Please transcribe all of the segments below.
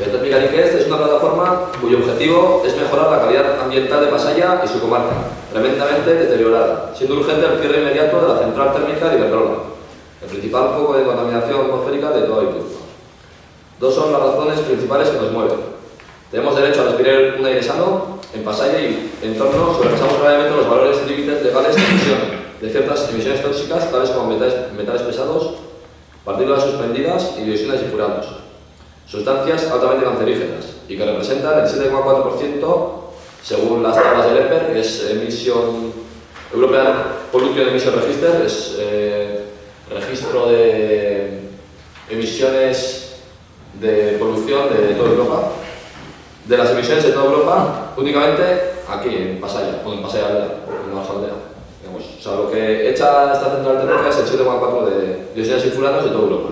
Geotérmica Niquest es una plataforma cuyo objetivo es mejorar la calidad ambiental de Pasaya y su comarca, tremendamente deteriorada, siendo urgente el cierre inmediato de la central térmica de Iberdrola, el principal foco de contaminación atmosférica de toda Guipúzcoa. Dos son las razones principales que nos mueven. Tenemos derecho a respirar un aire sano en Pasaya y en torno sobrepasamos gravemente los valores límites legales de emisión de ciertas emisiones tóxicas, tales como metales pesados, partículas suspendidas y dioxinas y furanos, sustancias altamente cancerígenas y que representan el 7,4% según las tablas del EPER, que es European Pollution Emission Register, es registro de emisiones de polución de toda Europa. De las emisiones de toda Europa, únicamente aquí, en Pasaya, o en Pasaya Aldea, en la Aldea. O sea, lo que echa esta central térmica es el 7,4% de dioxinas y furanos de toda Europa.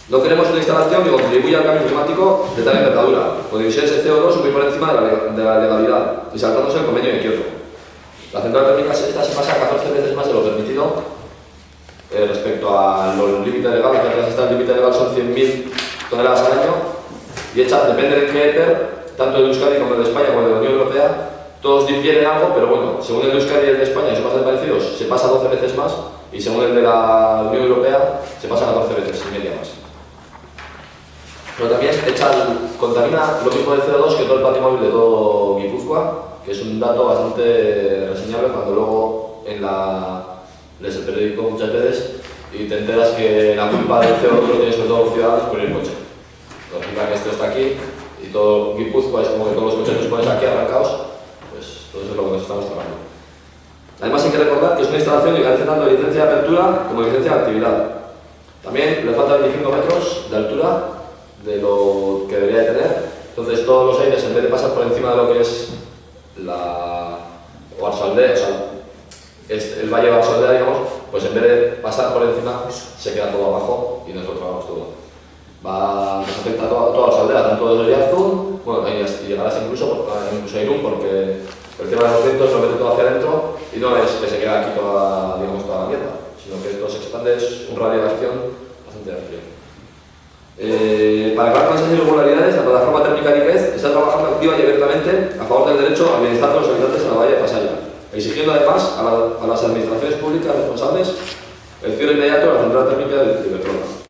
No queremos una instalación que contribuya al cambio climático de tal envergadura, con emisiones de CO2 muy por encima de la legalidad y saltándose el convenio de Kioto. La central térmica esta se pasa 14 veces más de lo permitido respecto a los límites legales, que atrás está el límite legal son 100.000 toneladas al año, y hecha, depende de qué EPER, tanto el de Euskadi como el de España como el de la Unión Europea, todos difieren algo, pero bueno, según el de Euskadi y el de España, que son bastante parecidos, se pasa 12 veces más, y según el de la Unión Europea, se pasa 14 veces y media más. Pero también contamina lo mismo de CO2 que todo el patio móvil de todo Guipúzcoa, que es un dato bastante reseñable cuando luego lees el periódico muchas veces y te enteras que la culpa del CO2 lo tienen sobre todo los ciudadanos por el coche. Resulta que esto está aquí y todo Guipúzcoa es como que todos los coches los pones aquí arrancados, pues todo eso es lo que nos estamos trabajando. Además hay que recordar que es una instalación que carece tanto de licencia de apertura como de licencia de actividad. También le faltan 25 metros de altura de lo que debería de tener, entonces todos los aires en vez de pasar por encima de lo que es la Oarsoaldea, o sea, el valle de Oarsoaldea, digamos, pues en vez de pasar por encima se queda todo abajo y nosotros trabajamos todo. Nos afecta a toda Oarsoaldea, tanto desde Oiarzun, bueno, y llegarás incluso a Irún, porque el tema de los vientos lo mete todo hacia adentro y no es que se queda aquí toda la mierda, sino que esto se expande, es un radio de acción bastante amplio. Para acabar con esas irregularidades, la plataforma térmica Niquest está trabajando activa y abiertamente a favor del derecho al bienestar de los habitantes en la bahía de Pasaya, exigiendo además a las administraciones públicas responsables el cierre inmediato de la central térmica de Iberdrola.